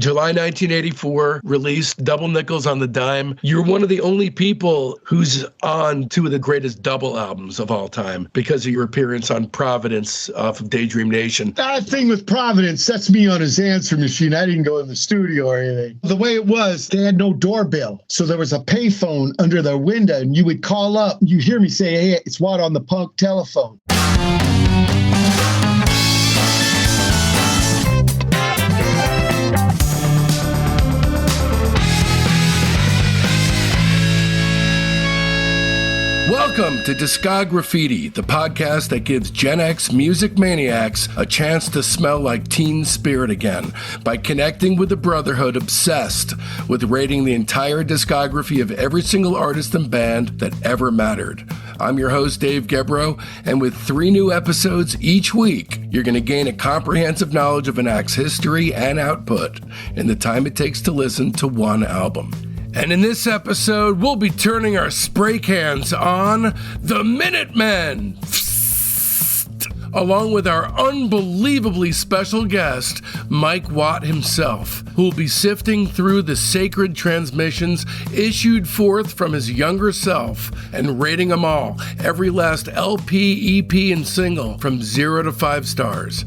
July 1984, released Double Nickels on the Dime. You're one of the only people who's on two of the greatest double albums of all time because of your appearance on Providence off of Daydream Nation. That thing with Providence, that's me on his answer machine. I didn't go in the studio or anything. The way it was, they had no doorbell. So there was a payphone under their window, and you would call up. You hear me say, hey, it's Watt on the punk telephone. Welcome to Discograffiti, the podcast that gives Gen X music maniacs a chance to smell like teen spirit again by connecting with the brotherhood obsessed with rating the entire discography of every single artist and band that ever mattered. I'm your host, Dave Gebrow, and with 3 new episodes each week, you're going to gain a comprehensive knowledge of an act's history and output in the time it takes to listen to one album. And in this episode, we'll be turning our spray cans on the Minutemen, along with our unbelievably special guest, Mike Watt himself, who will be sifting through the sacred transmissions issued forth from his younger self and rating them all, every last LP, EP, and single from 0 to 5 stars.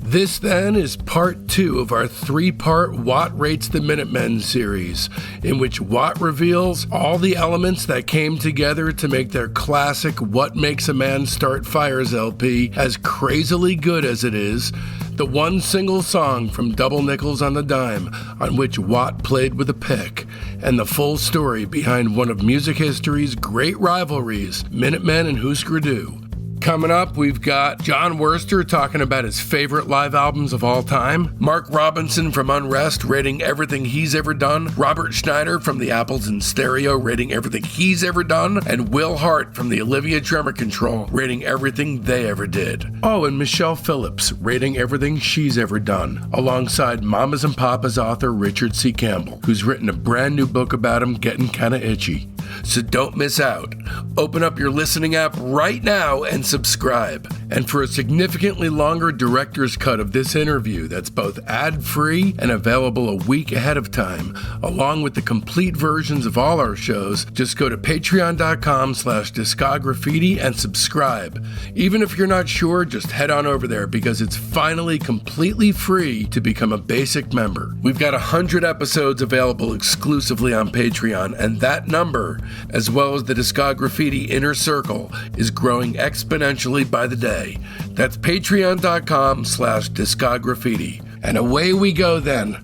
This, then, is part 2 of our 3-part Watt Rates the Minutemen series, in which Watt reveals all the elements that came together to make their classic What Makes a Man Start Fires LP as crazily good as it is, the one single song from Double Nickels on the Dime, on which Watt played with a pick, and the full story behind one of music history's great rivalries, Minutemen and Husker Du. Coming up, we've got John Worster talking about his favorite live albums of all time, Mark Robinson from Unrest rating everything he's ever done, Robert Schneider from the Apples in Stereo rating everything he's ever done, and Will Hart from the Olivia Tremor Control rating everything they ever did. Oh, and Michelle Phillips rating everything she's ever done, alongside Mamas and Papas author Richard C. Campbell, who's written a brand new book about him getting kinda itchy. So don't miss out. Open up your listening app right now and subscribe. And for a significantly longer director's cut of this interview that's both ad-free and available a week ahead of time, along with the complete versions of all our shows, just go to patreon.com/discograffiti and subscribe. Even if you're not sure, just head on over there because it's finally completely free to become a basic member. We've got 100 episodes available exclusively on Patreon, and that number, as well as the Discograffiti Inner Circle, is growing exponentially by the day. That's patreon.com/discograffiti. And away we go then.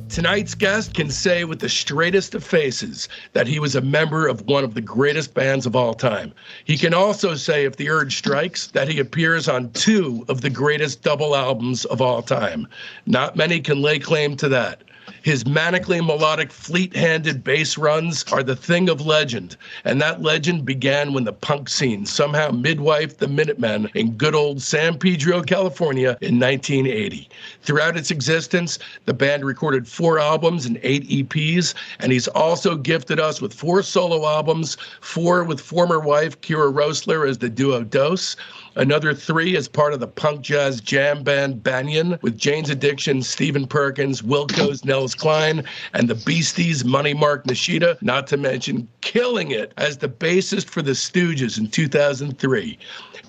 Tonight's guest can say with the straightest of faces that he was a member of one of the greatest bands of all time. He can also say, if the urge strikes, that he appears on 2 of the greatest double albums of all time. Not many can lay claim to that. His manically melodic, fleet-handed bass runs are the thing of legend, and that legend began when the punk scene somehow midwifed the Minutemen in good old San Pedro, California in 1980. Throughout its existence, the band recorded 4 albums and 8 EPs, and he's also gifted us with 4 solo albums, 4 with former wife Kira Rosler as the duo Dose, another 3 as part of the punk jazz jam band Banyan with Jane's Addiction, Stephen Perkins, Wilco's Nels Klein, and the Beasties' Money Mark Nishida, not to mention killing it as the bassist for the Stooges in 2003.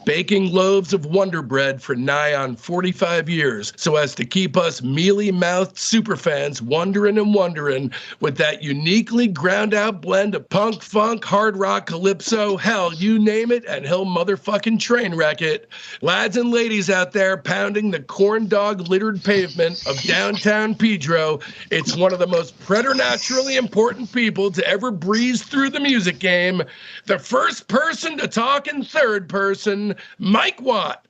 Baking loaves of Wonder Bread for nigh on 45 years so as to keep us mealy-mouthed superfans wondering and wondering with that uniquely ground-out blend of punk, funk, hard rock, calypso, hell, you name it, and he'll motherfucking train wreck it. Lads and ladies out there pounding the corn dog-littered pavement of downtown Pedro, it's one of the most preternaturally important people to ever breeze through the music game. The first person to talk in third person, Mike Watt.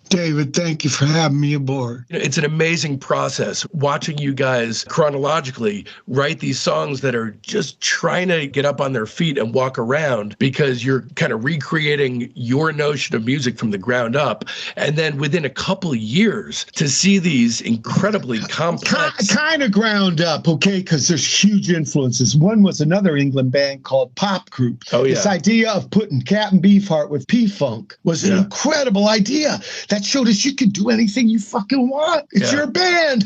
David, thank you for having me aboard. It's an amazing process watching you guys chronologically write these songs that are just trying to get up on their feet and walk around because you're kind of recreating your notion of music from the ground up. And then within a couple of years to see these incredibly complex... Kind of ground up, okay, because there's huge influences. One was another England band called Pop Group. Oh, yeah. This idea of putting Captain Beefheart with P-Funk was an incredible idea. That showed us you can do anything you fucking want. It's your band.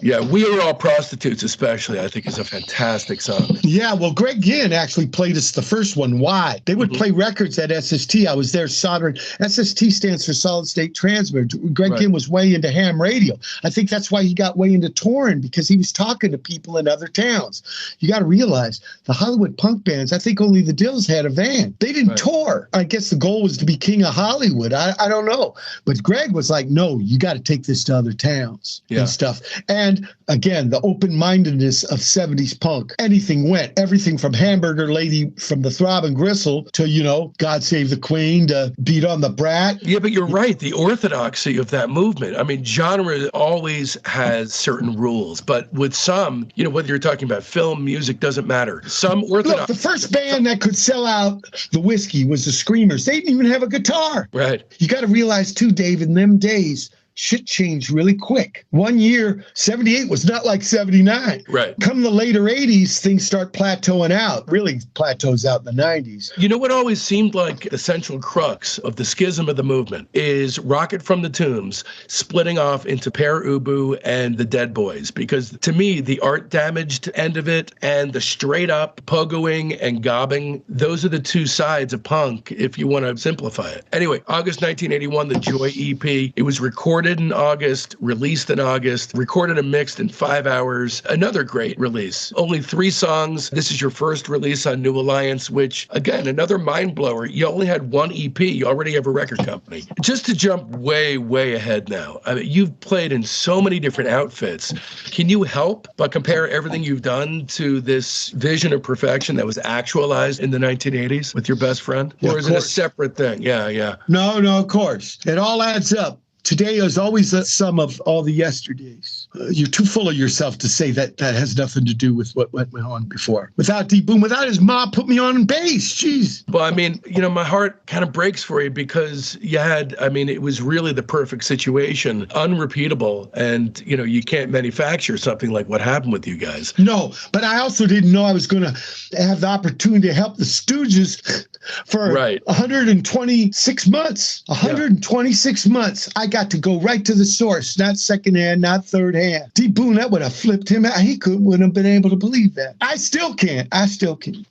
Yeah, We Are All Prostitutes especially, I think, is a fantastic song. Yeah, well, Greg Ginn actually played us the first one. Why? They would play records at SST. I was there soldering. SST stands for Solid State Transmitter. Greg Ginn was way into ham radio. I think that's why he got way into touring, because he was talking to people in other towns. You got to realize the Hollywood punk bands, I think only the Dills had a van. They didn't tour. I guess the goal was to be king of Hollywood. I don't know. But Greg was like, no, you got to take this to other towns and stuff. And again, the open-mindedness of 70s punk. Anything went. Everything from Hamburger Lady from the Throbbing Gristle to, you know, God Save the Queen to Beat on the Brat. Yeah, but you're right. The orthodoxy of that movement. I mean, genre always has certain rules, but with some, you know, whether you're talking about film, music, doesn't matter. Some orthodox. Look, the first band that could sell out the Whiskey was the Screamers. They didn't even have a guitar. Right. You got to realize too, Dave, in them days, shit changed really quick. 1 year, 78 was not like 79. Right. Come the later 80s, things start plateauing out. Really plateaus out in the 90s. You know what always seemed like the central crux of the schism of the movement is Rocket from the Tombs splitting off into Pere Ubu and the Dead Boys. Because to me, the art damaged end of it and the straight up pogoing and gobbing, those are the two sides of punk, if you want to simplify it. Anyway, August 1981, the Joy EP. It was recorded in August, released in August, recorded and mixed in 5 hours. Another great release. Only 3 songs. This is your first release on New Alliance, which, again, another mind blower. You only had 1 EP. You already have a record company. Just to jump way, way ahead now. I mean, you've played in so many different outfits. Can you help but compare everything you've done to this vision of perfection that was actualized in the 1980s with your best friend? Or is it a separate thing? Yeah. No, of course. It all adds up. Today is always a sum of all the yesterdays. You're too full of yourself to say that has nothing to do with what went on before. Without D-Boom, without his mom put me on bass, jeez. Well, I mean, you know, my heart kind of breaks for you because you had, I mean, it was really the perfect situation, unrepeatable, and, you know, you can't manufacture something like what happened with you guys. No, but I also didn't know I was going to have the opportunity to help the Stooges for 126 months. 126 months. I got to go right to the source, not secondhand, not third hand. D-Boone, that would have flipped him out. He wouldn't have been able to believe that. I still can't.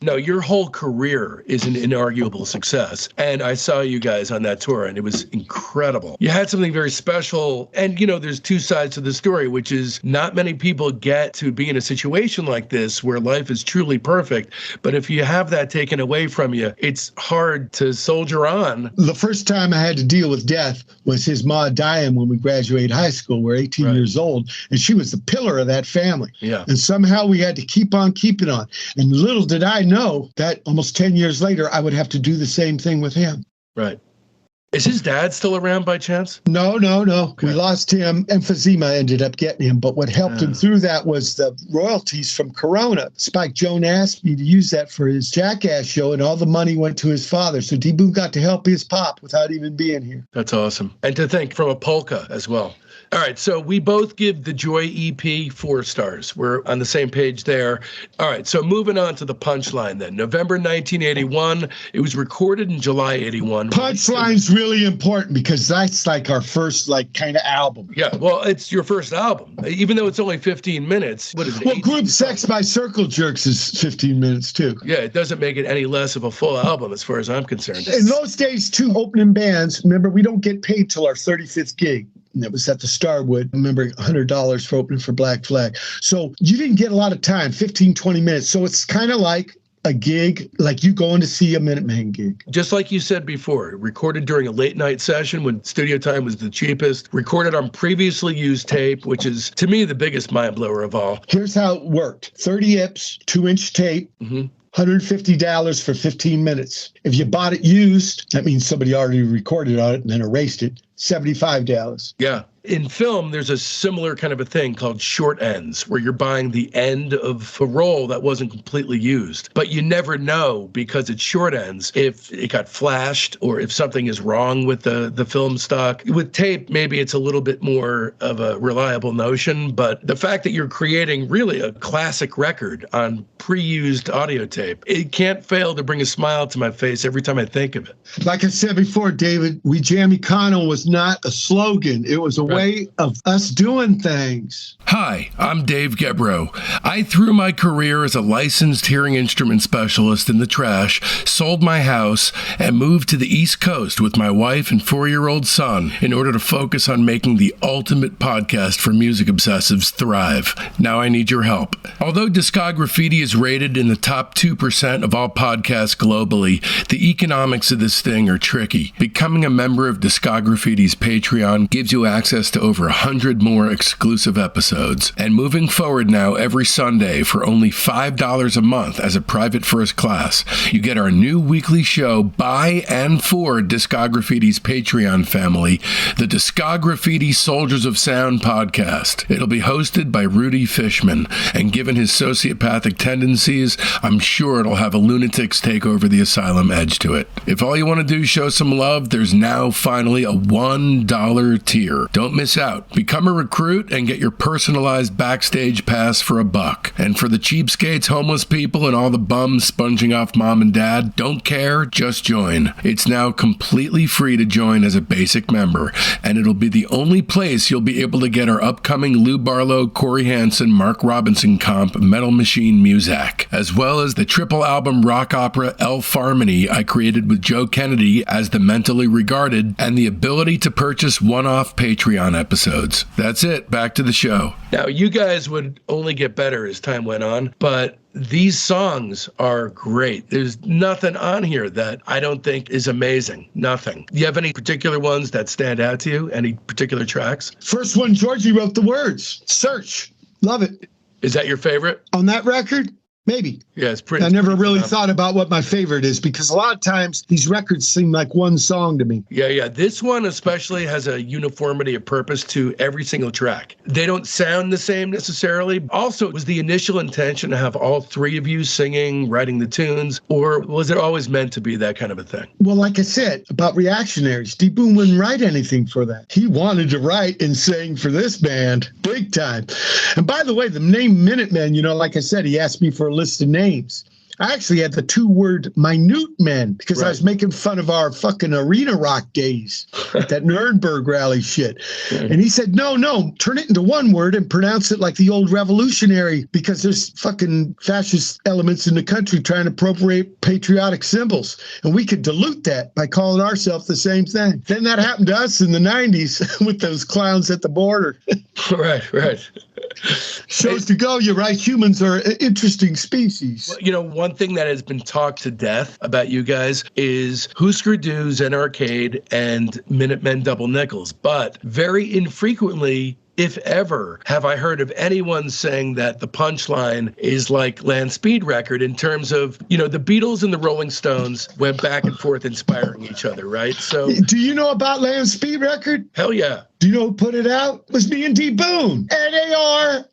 No, your whole career is an inarguable success. And I saw you guys on that tour, and it was incredible. You had something very special. And, you know, there's 2 sides to the story, which is not many people get to be in a situation like this where life is truly perfect. But if you have that taken away from you, it's hard to soldier on. The first time I had to deal with death was his ma dying when we graduated high school. We're 18 years old, and she was the pillar of that family. Yeah. And somehow we had to keep on keeping on. And little did I know that almost 10 years later, I would have to do the same thing with him. Right. Is his dad still around by chance? No. Okay. We lost him. Emphysema ended up getting him. But what helped him through that was the royalties from Corona. Spike Jones asked me to use that for his Jackass show, and all the money went to his father. So D-Boone got to help his pop without even being here. That's awesome. And to think from a polka as well. All right, so we both give the Joy EP 4 stars. We're on the same page there. All right, so moving on to the Punchline then. November 1981. It was recorded in July 81. Punchline's really important because that's like our first kind of album. Yeah, well, it's your first album. Even though it's only 15 minutes. What is it? Well, Group Sex by Circle Jerks is 15 minutes too. Yeah, it doesn't make it any less of a full album as far as I'm concerned. In those days, too, opening bands, remember, we don't get paid till our 35th gig. And it was at the Starwood. I remember $100 for opening for Black Flag. So you didn't get a lot of time, 15, 20 minutes. So it's kind of like a gig, like you going to see a Minutemen gig. Just like you said before, recorded during a late night session when studio time was the cheapest, recorded on previously used tape, which is, to me, the biggest mind blower of all. Here's how it worked. 30 ips, 2-inch tape. $150 for 15 minutes. If you bought it used, that means somebody already recorded on it and then erased it. $75. Yeah. In film, there's a similar kind of a thing called short ends, where you're buying the end of a roll that wasn't completely used. But you never know, because it's short ends, if it got flashed or if something is wrong with the film stock. With tape, maybe it's a little bit more of a reliable notion, but the fact that you're creating really a classic record on pre-used audio tape, it can't fail to bring a smile to my face every time I think of it. Like I said before, David, We Jam Econo was not a slogan. It was a way of us doing things. Hi, I'm Dave Gebrow. I threw my career as a licensed hearing instrument specialist in the trash, sold my house, and moved to the East Coast with my wife and 4-year-old son in order to focus on making the ultimate podcast for music obsessives thrive. Now I need your help. Although Discograffiti is rated in the top 2% of all podcasts globally, the economics of this thing are tricky. Becoming a member of Discograffiti's Patreon gives you access to over 100 more exclusive episodes. And moving forward now every Sunday for only $5 a month as a private first class, you get our new weekly show by and for Discograffiti's Patreon family, the Discograffiti Soldiers of Sound podcast. It'll be hosted by Rudy Fishman, and given his sociopathic tendencies, I'm sure it'll have a lunatic's take over the asylum edge to it. If all you want to do is show some love, there's now finally a $1 tier. Don't miss out. Become a recruit and get your personalized backstage pass for $1. And for the cheapskates, homeless people, and all the bums sponging off mom and dad, don't care, just join. It's now completely free to join as a basic member, and it'll be the only place you'll be able to get our upcoming Lou Barlow, Corey Hansen, Mark Robinson comp, Metal Machine Muzak, as well as the triple album rock opera Elf Harmony I created with Joe Kennedy as the mentally regarded, and the ability to purchase one-off Patreon episodes. That's it. Back to the show. Now, you guys would only get better as time went on, but these songs are great. There's nothing on here that I don't think is amazing. Nothing. Do you have any particular ones that stand out to you? Any particular tracks? First one, Georgie wrote the words. Search. Love it. Is that your favorite? On that record? Maybe. Yeah, it's pretty. I never really thought about what my favorite is, because a lot of times these records seem like one song to me. Yeah. This one especially has a uniformity of purpose to every single track. They don't sound the same necessarily. Also, was the initial intention to have all three of you singing, writing the tunes, or was it always meant to be that kind of a thing? Well, like I said about Reactionaries, D. Boon wouldn't write anything for that. He wanted to write and sing for this band big time. And by the way, the name Minutemen, like I said, he asked me for a list of names. I actually had the 2-word Minutemen because I was making fun of our fucking arena rock days, like that Nuremberg rally shit. And he said, no, turn it into one word and pronounce it like the old revolutionary, because there's fucking fascist elements in the country trying to appropriate patriotic symbols. And we could dilute that by calling ourselves the same thing. Then that happened to us in the 90s with those clowns at the border. Right. Shows to go, you're right. Humans are an interesting species. Well, one thing that has been talked to death about you guys is Husker Du's and Arcade and Minutemen Double Nickels. But very infrequently, if ever, have I heard of anyone saying that the punchline is like Land Speed Record in terms of, the Beatles and the Rolling Stones went back and forth inspiring each other, right? So, do you know about Land Speed Record? Hell yeah. Do you know who put it out? It was me and D. Boon. NAR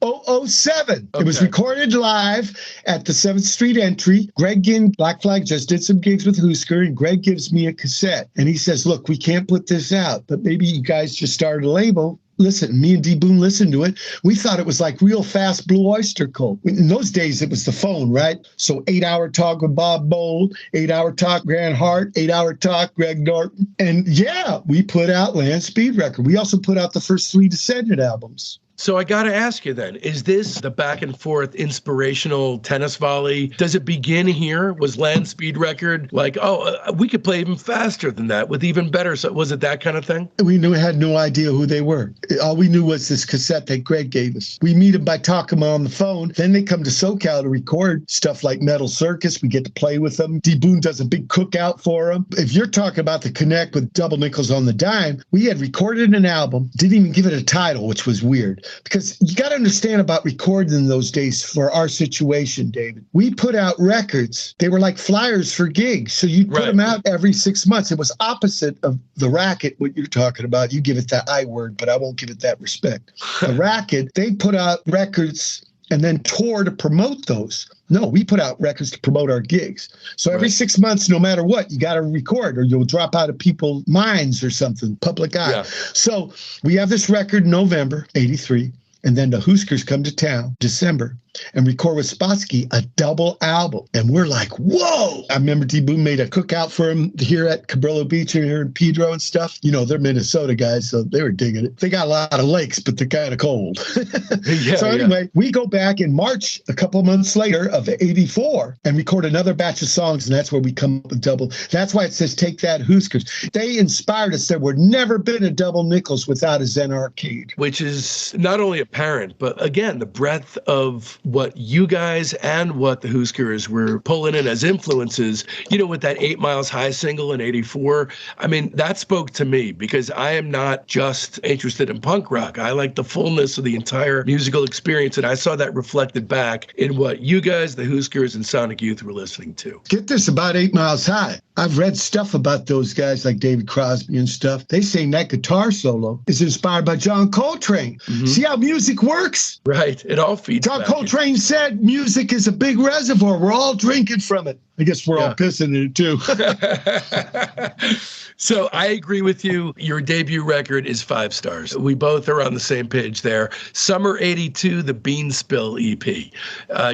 007. Okay. It was recorded live at the 7th Street entry. Greg Ginn, Black Flag, just did some gigs with Husker, and Greg gives me a cassette. And he says, look, we can't put this out, but maybe you guys just started a label. Listen, me and D. Boon listened to it. We thought it was like real fast Blue Oyster Cult. In those days, it was the phone, right? So 8-hour talk with Bob Bold, 8-hour talk Grant Hart, 8-hour talk Greg Norton. And yeah, we put out Land Speed Record. We also put out the first 3 Descended albums. So I got to ask you then, is this the back and forth inspirational tennis volley? Does it begin here? Was Land Speed Record like, we could play even faster than that with even better? So was it that kind of thing? We had no idea who they were. All we knew was this cassette that Greg gave us. We meet them by talking on the phone. Then they come to SoCal to record stuff like Metal Circus. We get to play with them. D. Boon does a big cookout for them. If you're talking about the connect with Double Nickels on the Dime, we had recorded an album, didn't even give it a title, which was weird. because you got to understand about recording in those days for our situation, David. We put out records. They were like flyers for gigs. So you'd put them out every 6 months. It was opposite of the racket, what you're talking about. You give it that I word, but I won't give it that respect. The racket, they put out records and then tour to promote those. No, we put out records to promote our gigs. So every 6 months, no matter what, you got to record or you'll drop out of people's minds or something, public eye. Yeah. So we have this record in November, 83. And then the Huskers come to town, December, and record with Spotsky a double album. And we're like, whoa! I remember D-Boon made a cookout for him here at Cabrillo Beach and here in Pedro and stuff. You know, they're Minnesota guys, so they were digging it. They got a lot of lakes, but they're kind of cold. So anyway, we go back in March, a couple months later of 84, and record another batch of songs, and that's where we come up with double. That's why it says, Take That Huskers. They inspired us. There would never been a double Nichols without a Zen Arcade. Which is not only apparent, but again, the breadth of what you guys and what the Huskers were pulling in as influences, you know, with that 8 Miles High single in 84. I mean, that spoke to me because I am not just interested in punk rock. I like the fullness of the entire musical experience. And I saw that reflected back in what you guys, the Huskers and Sonic Youth were listening to. Get this about 8 Miles High. I've read stuff about those guys like David Crosby and stuff. They say that guitar solo is inspired by John Coltrane. Mm-hmm. See how music works? Right. It all feeds John Coltrane said music is a big reservoir. We're all drinking from it. I guess we're all pissing in it too. So I agree with you. Your debut record is 5 stars. We both are on the same page there. Summer 82, the Bean Spill EP.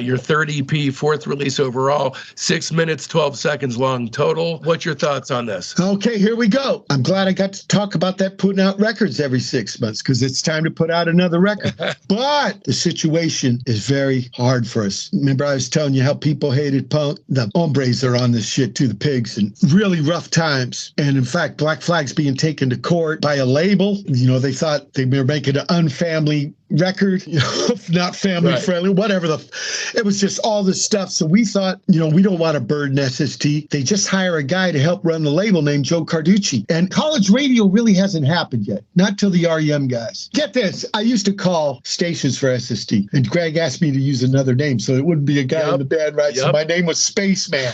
Your third EP, fourth release overall, 6 minutes, 12 seconds long total. What's your thoughts on this? Okay, here we go. I'm glad I got to talk about that, putting out records every 6 months, because it's time to put out another record. But the situation is very hard for us. Remember I was telling you how people hated punk? The hombres are on this shit too, the pigs, and really rough times. And in fact, Black Flag's being taken to court by a label. You know, they thought they were making an unfamily record, you know, not family friendly, whatever. It was just all this stuff. So we thought, you know, we don't want to burden SST. They just hire a guy to help run the label named Joe Carducci. And college radio really hasn't happened yet. Not till the REM guys. Get this. I used to call stations for SST, and Greg asked me to use another name so it wouldn't be a guy in the band, right? So my name was Spaceman.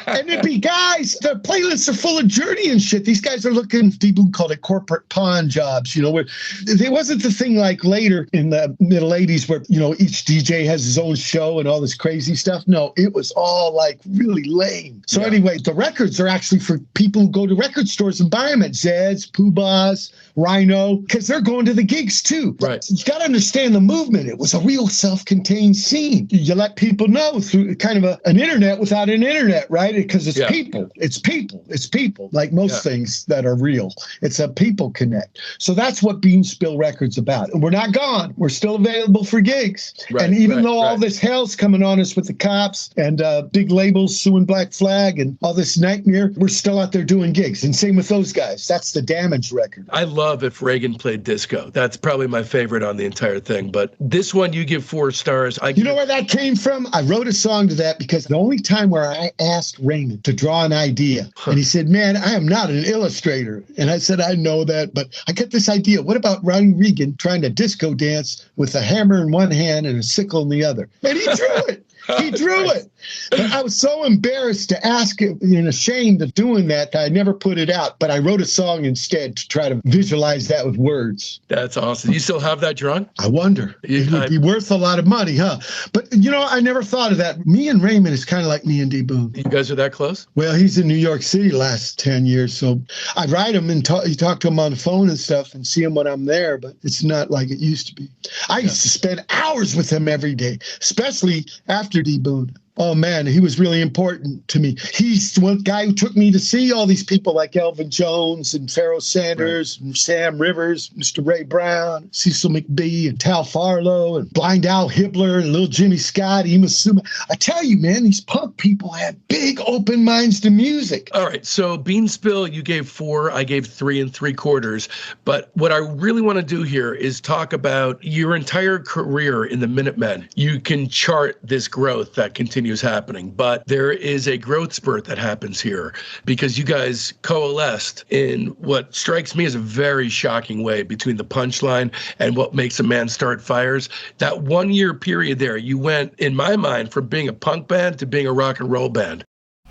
And it'd be guys, their playlists are full of Journey and shit. These guys are looking, D-Boon called it corporate pawn jobs, you know, where it wasn't the thing like later in the middle 80s where, you know, each DJ has his own show and all this crazy stuff. No, it was all like really lame. So anyway, the records are actually for people who go to record stores and buy them at Zed's, Pooh-Bah's, Rhino, because they're going to the gigs too. Right. You got to understand the movement. It was a real self-contained scene. You let people know through kind of an internet without an internet, right? Because it's people. It's people. It's people. Like most things that are real. It's a people connect. So that's what Bean Spill Records about. And we're not gone. We're still available for gigs. Right, and even though all this hell's coming on us with the cops and big labels suing Black Flag and all this nightmare, we're still out there doing gigs. And same with those guys. That's the Damage record. I love If Reagan Played Disco. That's probably my favorite on the entire thing. But this one you give 4 stars. You know where that came from? I wrote a song to that because the only time where I asked Raymond to draw an idea, and he said, man, I am not an illustrator. And I said, I know that, but I got this idea. What about Ronnie Reagan trying to disco dance with a hammer in one hand and a sickle in the other? And he drew it. He drew it. But I was so embarrassed to ask him and ashamed of doing that I never put it out. But I wrote a song instead to try to visualize that with words. That's awesome. You still have that drawn? I wonder. It would be worth a lot of money, huh? But, you know, I never thought of that. Me and Raymond is kind of like me and D-Boon. You guys are that close? Well, he's in New York City last 10 years. So I write him and talk to him on the phone and stuff and see him when I'm there. But it's not like it used to be. I used to spend hours with him every day, especially after D-Boon. Oh, man, he was really important to me. He's the one guy who took me to see all these people like Elvin Jones and Pharoah Sanders and Sam Rivers, Mr. Ray Brown, Cecil McBee and Tal Farlow and Blind Al Hibbler and Little Jimmy Scott, Ema Suma. I tell you, man, these punk people had big open minds to music. All right, so Bean Spill, you gave 4, I gave 3 3/4. But what I really want to do here is talk about your entire career in the Minutemen. You can chart this growth that continues continues happening. But there is a growth spurt that happens here because you guys coalesced in what strikes me as a very shocking way between the punchline and what makes a man start fires. That 1 year period there, you went, in my mind, from being a punk band to being a rock and roll band.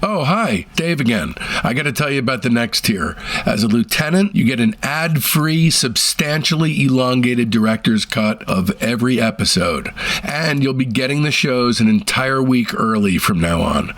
Oh, hi, Dave again. I got to tell you about the next tier. As a lieutenant, you get an ad-free, substantially elongated director's cut of every episode. And you'll be getting the shows an entire week early from now on.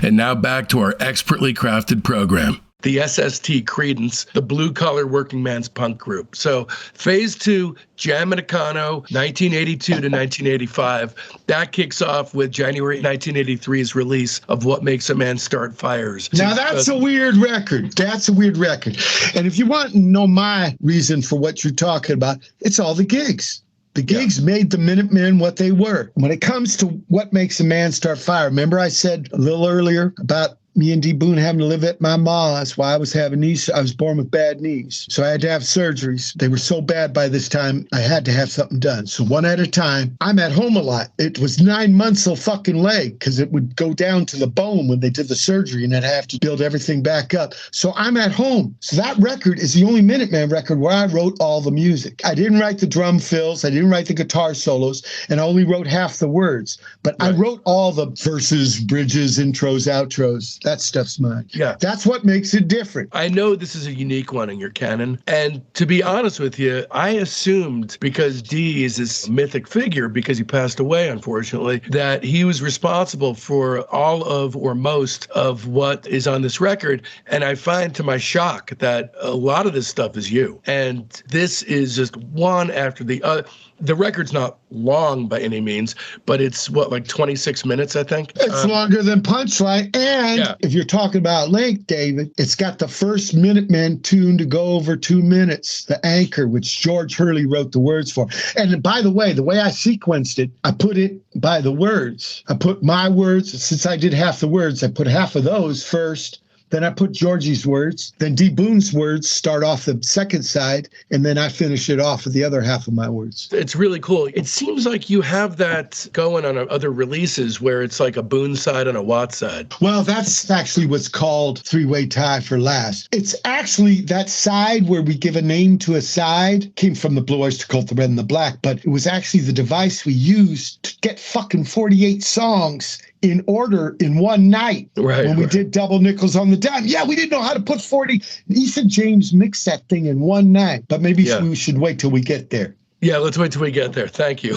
And now back to our expertly crafted program. The SST Credence, the blue-collar working man's punk group. So phase 2, Jamaicano, 1982 to 1985. That kicks off with January 1983's release of What Makes a Man Start Fires. Now, that's a weird record. That's a weird record. And if you want to know my reason for what you're talking about, it's all the gigs. The gigs made the Minutemen what they were. When it comes to what makes a man start fire, remember I said a little earlier about me and D. Boone having to live at my ma. That's why I was having knees. I was born with bad knees. So I had to have surgeries. They were so bad by this time, I had to have something done. So one at a time, I'm at home a lot. It was 9 months of fucking leg because it would go down to the bone when they did the surgery and I'd have to build everything back up. So I'm at home. So that record is the only Minuteman record where I wrote all the music. I didn't write the drum fills. I didn't write the guitar solos, and I only wrote half the words. But I wrote all the verses, bridges, intros, outros. That stuff's mine. Yeah. That's what makes it different. I know this is a unique one in your canon. And to be honest with you, I assumed because D is this mythic figure, because he passed away, unfortunately, that he was responsible for all of or most of what is on this record. And I find to my shock that a lot of this stuff is you. And this is just one after the other. The record's not long by any means, but it's like 26 minutes, I think. It's longer than Punchline. And if you're talking about length, David, it's got the first Minutemen tune to go over 2 minutes, the anchor, which George Hurley wrote the words for. And by the way I sequenced it, I put it by the words. I put my words, since I did half the words, I put half of those first. Then I put Georgie's words. Then D. Boone's words start off the second side, and then I finish it off with the other half of my words. It's really cool. It seems like you have that going on other releases where it's like a Boone side and a Watts side. Well, that's actually what's called three-way tie for last. It's actually that side where we give a name to a side came from the Blue Oyster Cult, the Red and the Black, but it was actually the device we used to get fucking 48 songs in order in one night when we did Double Nickels on the Dime. Yeah, we didn't know how to put 40. Ethan James mixed that thing in one night, but maybe we should wait till we get there. Yeah, let's wait till we get there. Thank you.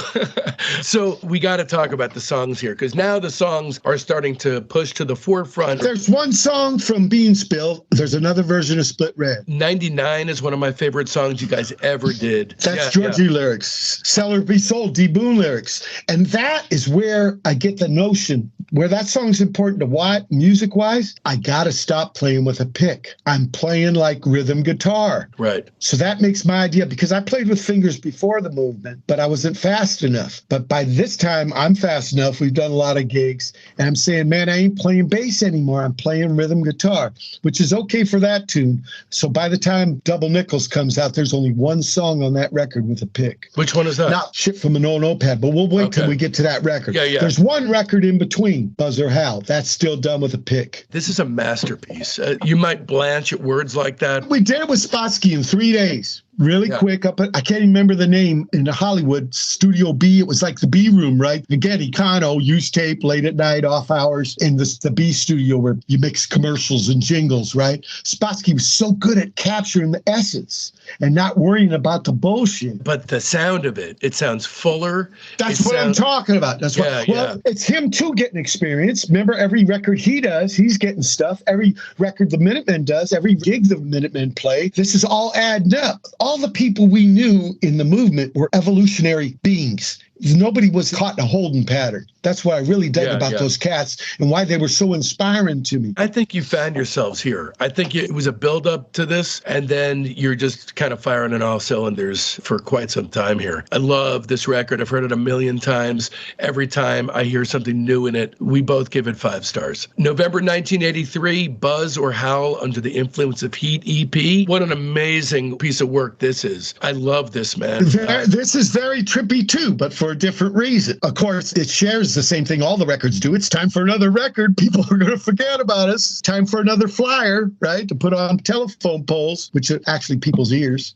So we got to talk about the songs here, because now the songs are starting to push to the forefront. There's one song from Beanspill. There's another version of Split Red. 99 is one of my favorite songs you guys ever did. That's Georgie lyrics. Seller Be Sold, D. Boone lyrics. And that is where I get the notion, where that song's important to what, music-wise, I got to stop playing with a pick. I'm playing like rhythm guitar. Right. So that makes my idea, because I played with fingers before the movement, but I wasn't fast enough. But by this time, I'm fast enough. We've done a lot of gigs, and I'm saying, man, I ain't playing bass anymore. I'm playing rhythm guitar, which is okay for that tune. So by the time Double Nickels comes out, there's only one song on that record with a pick. Which one is that? Not Shit from an Old Notepad, but we'll wait till we get to that record. Yeah. There's one record in between, Buzzer Hal. That's still done with a pick. This is a masterpiece. You might blanch at words like that. We did it with Spotsky in 3 days. Really quick. I can't even remember the name in the Hollywood Studio B. It was like the B room, right? Again, Econo, use tape late at night, off hours in the B studio where you mix commercials and jingles, right? Spotsky was so good at capturing the essence and not worrying about the bullshit. But the sound of it sounds fuller. That's what I'm talking about. That's it's him too getting experience. Remember, every record he does, he's getting stuff. Every record the Minutemen does, every gig the Minutemen play, this is all adding up. All the people we knew in the movement were evolutionary beings. Nobody was caught in a holding pattern. That's what I really dug about those cats and why they were so inspiring to me. I think you found yourselves here. I think it was a build-up to this, and then you're just kind of firing on all cylinders for quite some time here. I love this record. I've heard it a million times. Every time I hear something new in it, we both give it 5 stars. November 1983, Buzz or Howl Under the Influence of Heat EP. What an amazing piece of work this is. I love this, man. This is very trippy too, but for for a different reason. Of course, it shares the same thing all the records do. It's time for another record. People are going to forget about us. It's time for another flyer, right, to put on telephone poles, which are actually people's ears.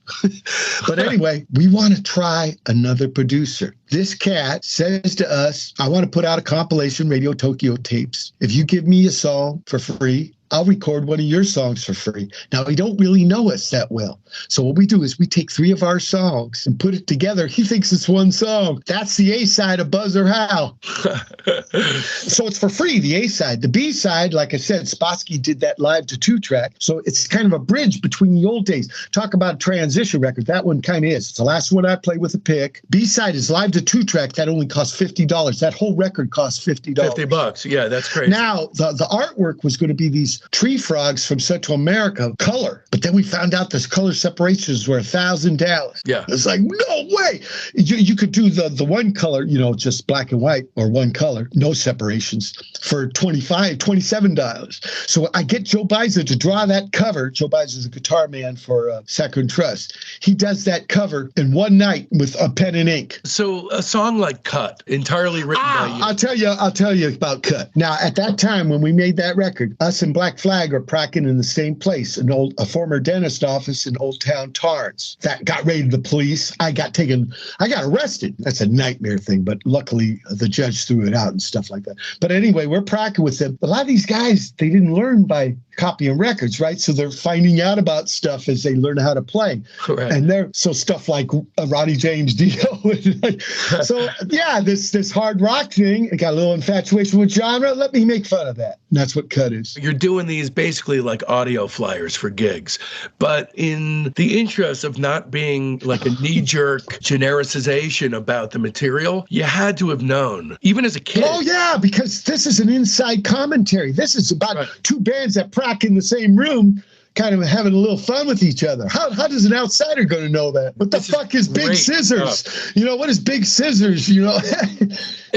But anyway, we want to try another producer. This cat says to us, I want to put out a compilation, Radio Tokyo tapes. If you give me a song for free, I'll record one of your songs for free. Now, he don't really know us that well. So what we do is we take 3 of our songs and put it together. He thinks it's one song. That's the A-side of Buzz or How. So it's for free, the A-side. The B-side, like I said, Spassky did that live to 2-track. So it's kind of a bridge between the old days. Talk about transition record. That one kind of is. It's the last one I play with a pick. B-side is live to 2-track. That only costs $50. That whole record costs $50. $50. Yeah, that's crazy. Now, the artwork was going to be these tree frogs from Central America, color. But then we found out this color separations were $1,000. Yeah. It's like, no way. You could do the one color, just black and white, or one color, no separations, for $27. So I get Joe Biza to draw that cover. Joe Biza is a guitar man for Saccharine Trust. He does that cover in one night with a pen and ink. So a song like Cut, entirely written by you. I'll tell you about Cut. Now, at that time when we made that record, us and Black Flag are practicing in the same place, a former dentist office in Old Town Torrance. That got raided the police. I got arrested. That's a nightmare thing, but luckily the judge threw it out and stuff like that. But anyway, we're practicing with them. A lot of these guys, they didn't learn by copying records, right? So they're finding out about stuff as they learn how to play. Correct. And so stuff like Ronnie James Dio. So yeah, this hard rock thing, it got a little infatuation with genre. Let me make fun of that. And that's what Cut is. You're doing these basically like audio flyers for gigs, but in the interest of not being like a knee-jerk genericization about the material, you had to have known, even as a kid. Oh yeah, because this is an inside commentary. This is about two bands that prac in the same room, kind of having a little fun with each other. How does an outsider going to know that? What the fuck is Big Scissors? What is Big Scissors?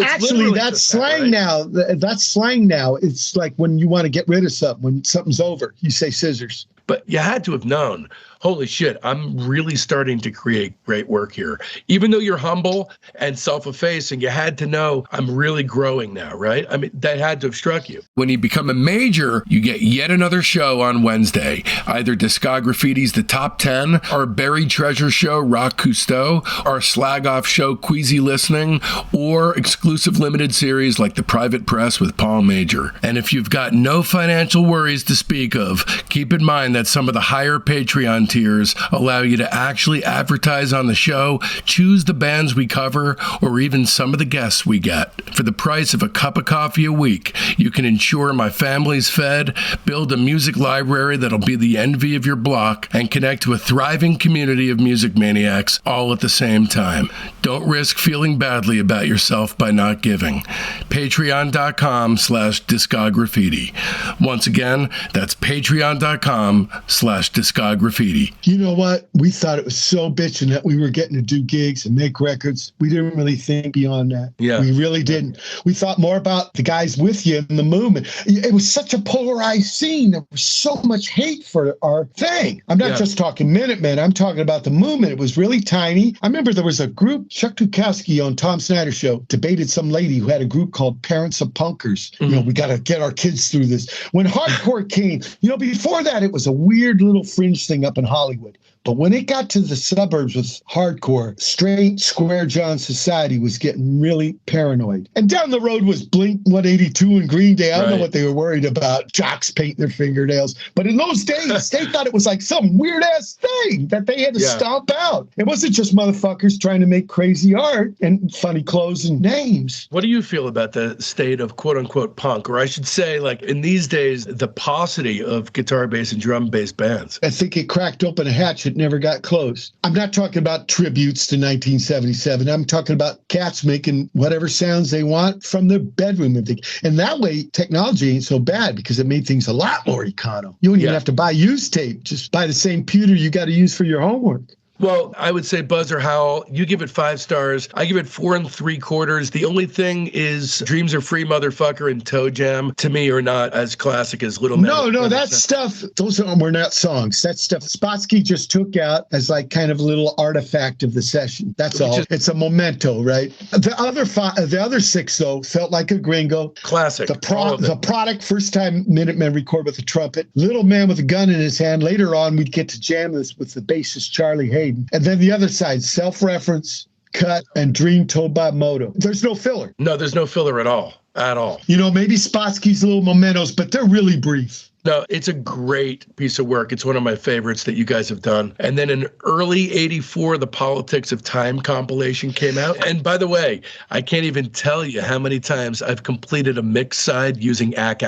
Actually, that's slang now. That's slang now. It's like when you want to get rid of something, when something's over, you say scissors. But you had to have known, holy shit, I'm really starting to create great work here. Even though you're humble and self-effacing, you had to know I'm really growing now, right? I mean, that had to have struck you. When you become a major, you get yet another show on Wednesday. Either Discograffiti's The Top 10, our Buried Treasure show, Rock Cousteau, our Slag Off show, Queasy Listening, or exclusive limited series like The Private Press with Paul Major. And if you've got no financial worries to speak of, keep in mind that some of the higher Patreon tiers allow you to actually advertise on the show, choose the bands we cover, or even some of the guests we get. For the price of a cup of coffee a week, you can ensure my family's fed, build a music library that'll be the envy of your block, and connect to a thriving community of music maniacs all at the same time. Don't risk feeling badly about yourself by not giving. Patreon.com/Discograffiti. Once again, that's Patreon.com/Discograffiti. You know what? We thought it was so bitching that we were getting to do gigs and make records. We didn't really think beyond that. Yeah. We really didn't. We thought more about the guys with you in the movement. It was such a polarized scene. There was so much hate for our thing. I'm not just talking Minutemen. I'm talking about the movement. It was really tiny. I remember there was a group, Chuck Dukowski on Tom Snyder's show, debated some lady who had a group called Parents of Punkers. We got to get our kids through this. When hardcore came, before that, it was a weird little fringe thing up in Hollywood. But when it got to the suburbs with hardcore, straight square John society was getting really paranoid. And down the road was Blink 182 and Green Day. I don't know what they were worried about. Jocks painting their fingernails. But in those days, they thought it was like some weird-ass thing that they had to stomp out. It wasn't just motherfuckers trying to make crazy art and funny clothes and names. What do you feel about the state of quote-unquote punk? Or I should say, like, in these days, the paucity of guitar, bass, and drum-based bands? I think it cracked open a hatch that never got closed. I'm not talking about tributes to 1977. I'm talking about cats making whatever sounds they want from their bedroom. And that way, technology ain't so bad because it made things a lot more econo. You don't even have to buy used tape. Just buy the same pewter you got to use for your homework. Well, I would say Buzz or Howl. You give it 5 stars. I give it 4 3/4. The only thing is Dreams Are Free, Motherfucker, and Toe Jam, to me, are not as classic as Little Man. No, that stuff, those were not songs. That stuff Spotsky just took out as like kind of a little artifact of the session. That's all. It's a memento, right? The other 6, though, felt like a gringo. Classic. The product, first time Minutemen record with a trumpet. Little Man with a gun in his hand. Later on, we'd get to jam this with the bassist Charlie Hayden. And then the other side, self-reference, cut, and dream told by Moto. There's no filler. No, there's no filler at all. At all. You know, maybe Spotsky's little mementos, but they're really brief. No, it's a great piece of work. It's one of my favorites that you guys have done. And then in early 84, the Politics of Time compilation came out. And by the way, I can't even tell you how many times I've completed a mix side using Ack.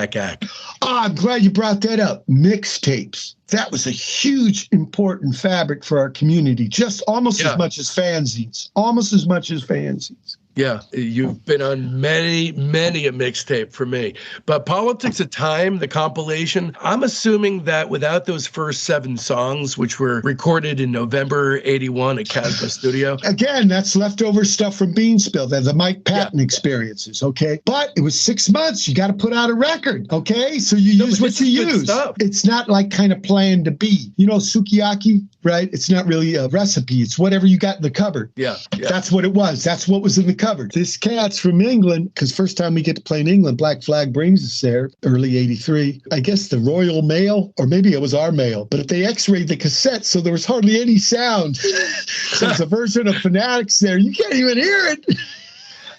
I'm glad you brought that up. Mixtapes. That was a huge, important fabric for our community, just almost as much as fanzines. Yeah, you've been on many a mixtape for me. But Politics of Time, the compilation, I'm assuming that without those first 7 songs, which were recorded in November 81 at Casbah Studio. Again, that's leftover stuff from Beanspill, the Mike Patton experiences, okay? But it was 6 months. You got to put out a record, okay? So you use what you use. Stuff. It's not like kind of planned to be. You know, sukiyaki, right? It's not really a recipe. It's whatever you got in the cupboard. Yeah. That's what it was. That's what was in the cupboard. This cat's from England, because first time we get to play in England, Black Flag brings us there, early 83. I guess the Royal Mail, or maybe it was our mail, but they x-rayed the cassette, so there was hardly any sound. There's a version of Fanatics there. You can't even hear it.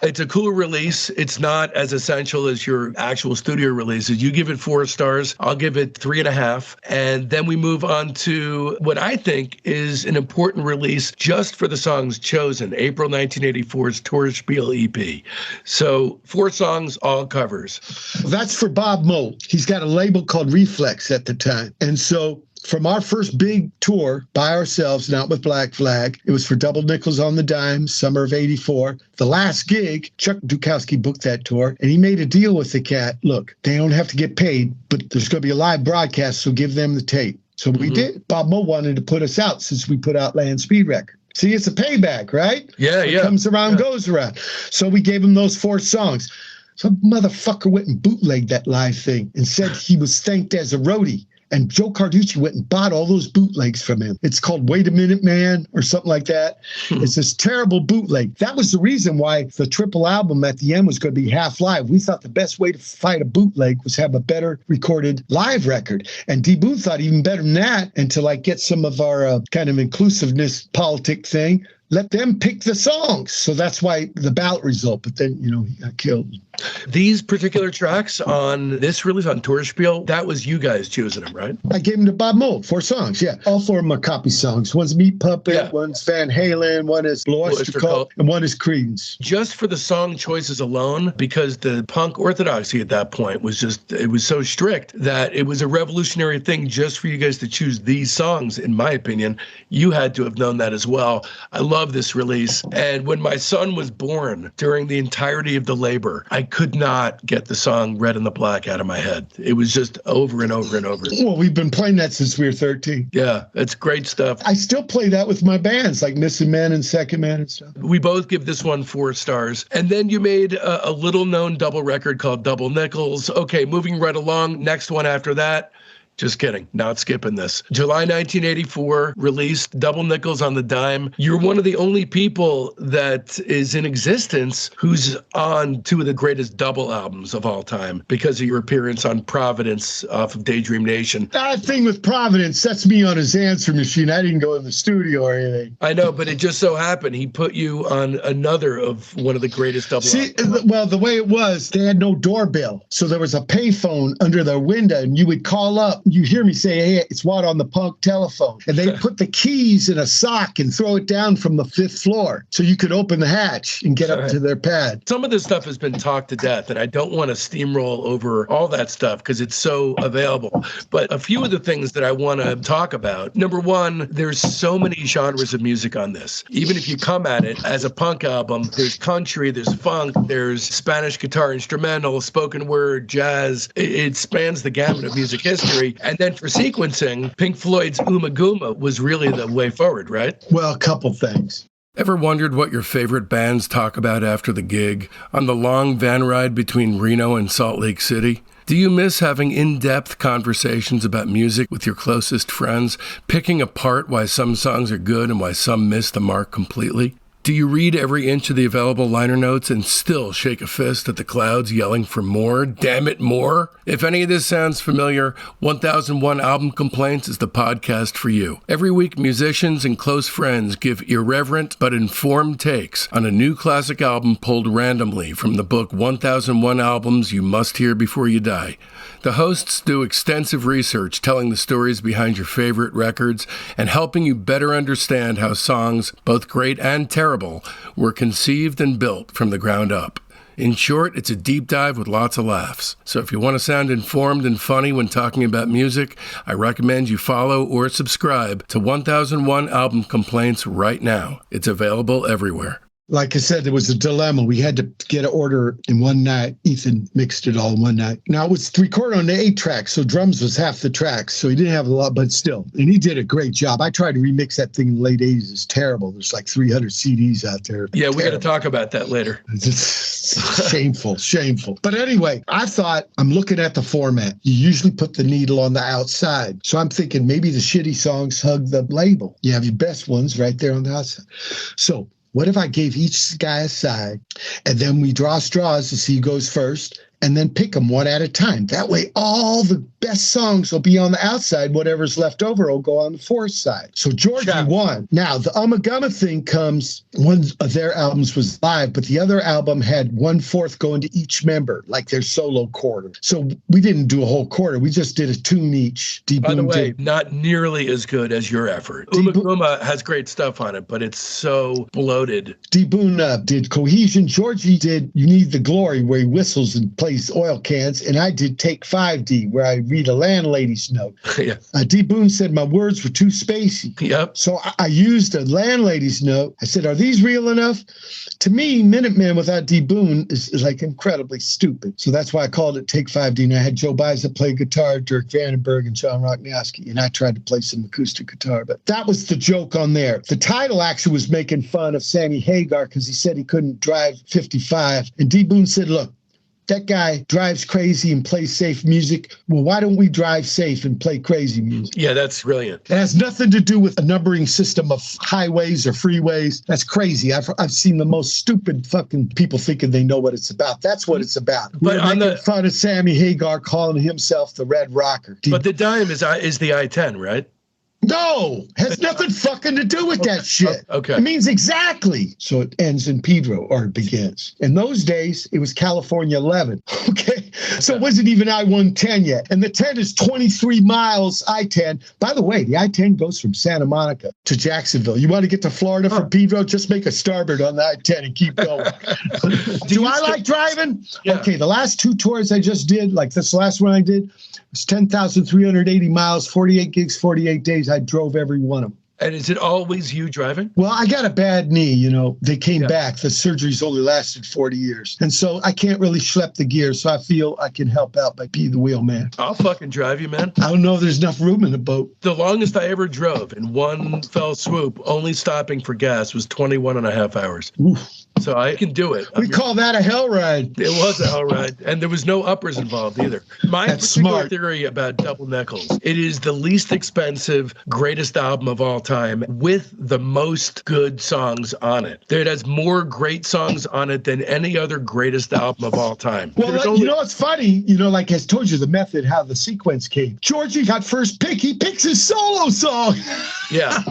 It's a cool release. It's not as essential as your actual studio releases. You give it 4 stars. I'll give it 3.5. And then we move on to what I think is an important release just for the songs chosen, April 1984's Torspiel EP. So 4 songs, all covers. That's for Bob Moe. He's got a label called Reflex at the time. And so from our first big tour by ourselves, not with Black Flag, it was for Double Nickels on the Dime, summer of 84. The last gig, Chuck Dukowski booked that tour, and he made a deal with the cat. Look, they don't have to get paid, but there's going to be a live broadcast, so give them the tape. So we did. Bob Moe wanted to put us out since we put out Land Speed Record. See, it's a payback, right? Yeah. What comes around goes around. So we gave him those 4 songs. Some motherfucker went and bootlegged that live thing and said he was thanked as a roadie. And Joe Carducci went and bought all those bootlegs from him. It's called Wait a Minute Man or something like that. It's this terrible bootleg. That was the reason why the triple album at the end was going to be half live. We thought the best way to fight a bootleg was have a better recorded live record. And D. Booth thought even better than that, and to like get some of our kind of inclusiveness politic thing, let them pick the songs. So that's why the ballot result. But then, you know, he got killed. These particular tracks on this release, on Torspiel, that was you guys choosing them, right? I gave them to Bob Moe, 4 songs, yeah. All 4 of them are copy songs. One's Meat Puppet, one's Van Halen, one is Blue Oyster Cult, and one is Creedence. Just for the song choices alone, because the punk orthodoxy at that point was just, it was so strict that it was a revolutionary thing just for you guys to choose these songs, in my opinion. You had to have known that as well. I love this release. And when my son was born, during the entirety of the labor, I could not get the song Red and the Black out of my head. It was just over and over and over. Well, we've been playing that since we were 13. Yeah, it's great stuff. I still play that with my bands, like Missing Man and Second Man and stuff. We both give this one 4 stars. And then you made a little-known double record called Double Nickels. Okay, moving right along. Next one after that. Just kidding. Not skipping this. July 1984, released Double Nickels on the Dime. You're one of the only people that is in existence who's on 2 of the greatest double albums of all time because of your appearance on Providence off of Daydream Nation. That thing with Providence sets me on his answer machine. I didn't go in the studio or anything. I know, but it just so happened he put you on another of one of the greatest double albums. Well, the way it was, they had no doorbell. So there was a payphone under their window, and you would call up. You hear me say, hey, it's Watt on the punk telephone. And they put the keys in a sock and throw it down from the 5th floor so you could open the hatch and get up to their pad. Some of this stuff has been talked to death, and I don't want to steamroll over all that stuff because it's so available. But a few of the things that I want to talk about. Number one, there's so many genres of music on this. Even if you come at it as a punk album, there's country, there's funk, there's Spanish guitar instrumental, spoken word, jazz. It spans the gamut of music history. agree. And then for sequencing, Pink Floyd's Uma Guma was really the way forward, right? Well, a couple things. Ever wondered what your favorite bands talk about after the gig on the long van ride between Reno and Salt Lake City? Do you miss having in-depth conversations about music with your closest friends, picking apart why some songs are good and why some miss the mark completely? Do you read every inch of the available liner notes and still shake a fist at the clouds yelling for more? Damn it, more? If any of this sounds familiar, 1001 Album Complaints is the podcast for you. Every week, musicians and close friends give irreverent but informed takes on a new classic album pulled randomly from the book 1001 Albums You Must Hear Before You Die. The hosts do extensive research telling the stories behind your favorite records and helping you better understand how songs, both great and terrible, were conceived and built from the ground up. In short, it's a deep dive with lots of laughs. So if you want to sound informed and funny when talking about music, I recommend you follow or subscribe to 1001 Album Complaints right now. It's available everywhere. Like I said, there was a dilemma. We had to get an order in one night. Ethan mixed it all in one night. Now, it was recorded on the 8-track, so drums was half the tracks, so he didn't have a lot, but still. And he did a great job. I tried to remix that thing in the late 80s. It's terrible. There's like 300 CDs out there. Yeah, we got to talk about that later. It's shameful. But anyway, I thought, I'm looking at the format. You usually put the needle on the outside. So I'm thinking maybe the shitty songs hug the label. You have your best ones right there on the outside. So what if I gave each guy a side, and then we draw straws to see who goes first, and then pick them one at a time? That way, all the best songs will be on the outside. Whatever's left over will go on the fourth side. So Georgie won. Now, the Ummagumma thing comes, one of their albums was live, but the other album had 1/4 going to each member, like their solo quarter. So we didn't do a whole quarter. We just did a tune each. By the way, not nearly as good as your effort. Ummagumma has great stuff on it, but it's so bloated. D-Boon did Cohesion. Georgie did You Need the Glory, where he whistles and plays oil cans. And I did Take 5D, where I read a landlady's note. Yeah. D-Boon said my words were too spacey. Yep. So I used a landlady's note. I said, are these real enough? To me, Minutemen without D-Boon is like incredibly stupid. So that's why I called it Take 5D. And I had Joe Biza play guitar, Dirk Vandenberg, and John Rocknowski. And I tried to play some acoustic guitar. But that was the joke on there. The title actually was making fun of Sammy Hagar because he said he couldn't drive 55. And D-Boon said, look, that guy drives crazy and plays safe music. Well, why don't we drive safe and play crazy music? Yeah, that's brilliant. It has nothing to do with a numbering system of highways or freeways. That's crazy. I've seen the most stupid fucking people thinking they know what it's about. That's what it's about. But we're making fun of Sammy Hagar calling himself the Red Rocker. But the dime is the I-10, right? No, has nothing fucking to do with that shit. Okay. It means exactly. So it ends in Pedro, or it begins. In those days, it was California 11. Okay. So it wasn't even I-110 yet. And the 10 is 23 miles I-10. By the way, the I-10 goes from Santa Monica to Jacksonville. You want to get to Florida from Pedro? Just make a starboard on the I-10 and keep going. Do I like driving? Yeah. Okay. The last 2 tours I just did, like this last one I did, it's 10,380 miles, 48 gigs, 48 days. I drove every one of them. And is it always you driving? Well, I got a bad knee, you know. They came back. The surgery's only lasted 40 years. And so I can't really schlep the gear, so I feel I can help out by being the wheel man. I'll fucking drive you, man. I don't know if there's enough room in the boat. The longest I ever drove in one fell swoop, only stopping for gas, was 21 and a half hours. Oof. So I can do it. We call that a hell ride. It was a hell ride. And there was no uppers involved either. My particular theory about Double Nickels, it is the least expensive, greatest album of all time with the most good songs on it. It has more great songs on it than any other greatest album of all time. Well, you know what's funny? You know, like I told you, the method, how the sequence came. Georgie got first pick. He picks his solo song. Yeah.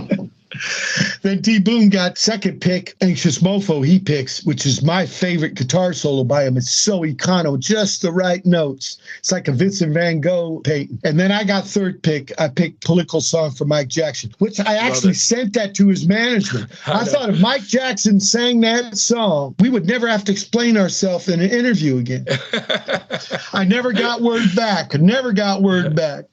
Then D-Boon got second pick, Anxious Mofo, he picks, which is my favorite guitar solo by him. It's so econo, just the right notes. It's like a Vincent Van Gogh painting. And then I got third pick. I picked Political Song for Mike Jackson, which I actually sent that to his management. I thought if Mike Jackson sang that song, we would never have to explain ourselves in an interview again. I never got word back.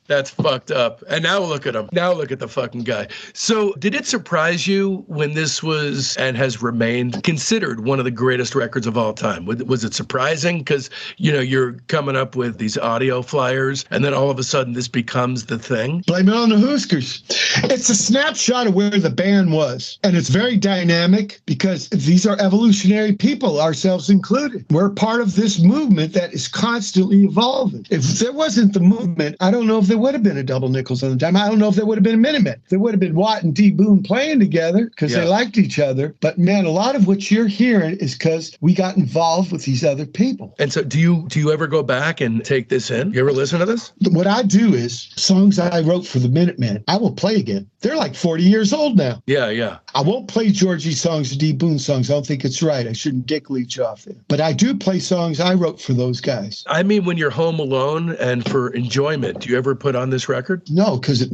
That's fucked up. And now look at him. Now look at the fucking guy. So did it surprise you you when this was and has remained considered one of the greatest records of all time? Was it surprising? Because, you're coming up with these audio flyers and then all of a sudden this becomes the thing. Blame it on the Huskers. It's a snapshot of where the band was. And it's very dynamic because these are evolutionary people, ourselves included. We're part of this movement that is constantly evolving. If there wasn't the movement, I don't know if there would have been a Double Nickels on the Dime. I don't know if there would have been a Minutemen. There would have been Watt and D. Boone playing together because they liked each other. But man, a lot of what you're hearing is because we got involved with these other people. And so do you ever go back and take this in? You ever listen to this? What I do is songs I wrote for the Minutemen, I will play again. They're like 40 years old now. Yeah. I won't play Georgie songs or D. Boone songs. I don't think it's right. I shouldn't dick leech off it. But I do play songs I wrote for those guys. I mean, when you're home alone and for enjoyment, do you ever put on this record? No, because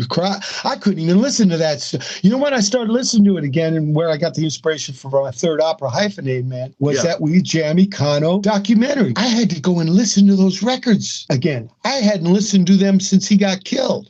I couldn't even listen to that stuff. When I started listening to it again and where I got the inspiration for my third opera, Hyphenated Man, was that Wee Jammy Kano documentary. I had to go and listen to those records again. I hadn't listened to them since he got killed.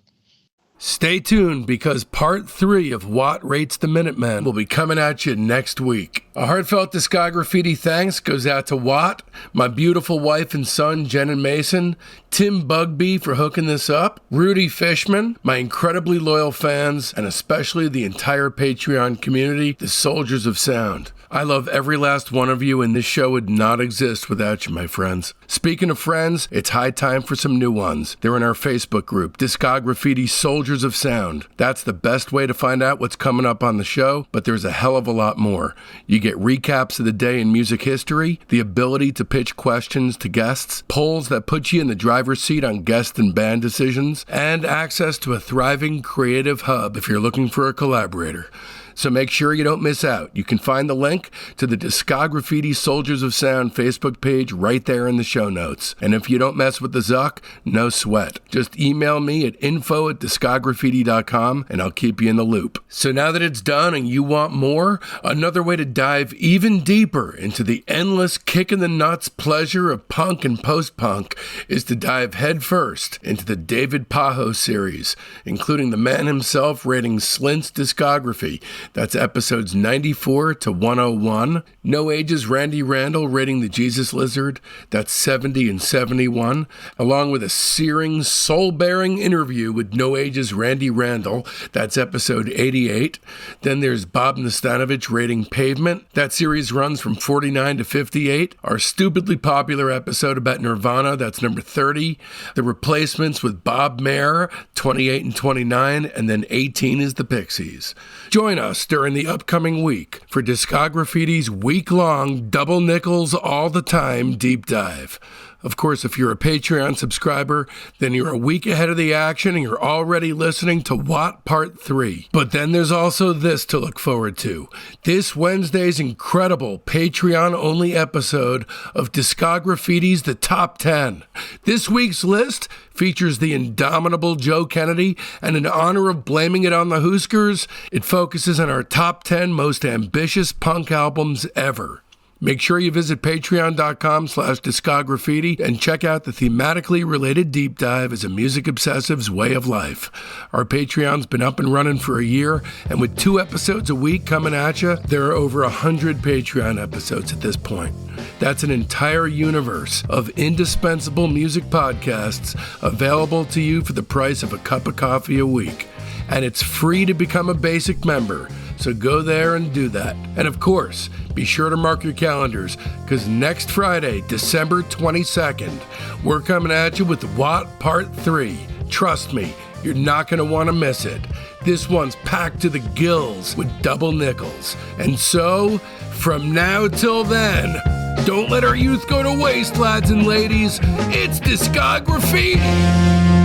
Stay tuned because part 3 of Watt Rates the Minutemen will be coming at you next week. A heartfelt Discograffiti thanks goes out to Watt, my beautiful wife and son, Jen and Mason, Tim Bugby for hooking this up, Rudy Fishman, my incredibly loyal fans, and especially the entire Patreon community, the Soldiers of Sound. I love every last one of you, and this show would not exist without you, my friends. Speaking of friends, it's high time for some new ones. They're in our Facebook group, Discograffiti Soldiers of Sound. That's the best way to find out what's coming up on the show, but there's a hell of a lot more. You get recaps of the day in music history, the ability to pitch questions to guests, polls that put you in the driver's seat on guest and band decisions, and access to a thriving creative hub if you're looking for a collaborator. So make sure you don't miss out. You can find the link to the Discograffiti Soldiers of Sound Facebook page right there in the show notes. And if you don't mess with the Zuck, no sweat. Just email me at info@discograffiti.com and I'll keep you in the loop. So now that it's done and you want more, another way to dive even deeper into the endless kick-in-the-nuts pleasure of punk and post-punk is to dive headfirst into the David Pajo series, including the man himself rating Slint's discography. That's episodes 94 to 101. No Age's Randy Randall rating the Jesus Lizard. That's 70 and 71. Along with a searing, soul-bearing interview with No Age's Randy Randall. That's episode 88. Then there's Bob Nastanovich rating Pavement. That series runs from 49 to 58. Our stupidly popular episode about Nirvana. That's number 30. The Replacements with Bob Mayer, 28 and 29. And then 18 is the Pixies. Join us during the upcoming week for Discograffiti's week-long Double Nickels All the Time deep dive. Of course, if you're a Patreon subscriber, then you're a week ahead of the action and you're already listening to Watt Part 3. But then there's also this to look forward to. This Wednesday's incredible Patreon-only episode of Discograffiti's The Top 10. This week's list features the indomitable Joe Kennedy, and in honor of blaming it on the Huskers, it focuses on our top 10 most ambitious punk albums ever. Make sure you visit patreon.com/discograffiti and check out the thematically related deep dive as a music obsessive's way of life. Our Patreon's been up and running for a year, and with 2 episodes a week coming at you, there are over 100 Patreon episodes at this point. That's an entire universe of indispensable music podcasts available to you for the price of a cup of coffee a week. And it's free to become a basic member. So go there and do that. And of course, be sure to mark your calendars, because next Friday, December 22nd, we're coming at you with Watt Part 3. Trust me, you're not going to want to miss it. This one's packed to the gills with double nickels. And so, from now till then, don't let our youth go to waste, lads and ladies. It's Discograffiti!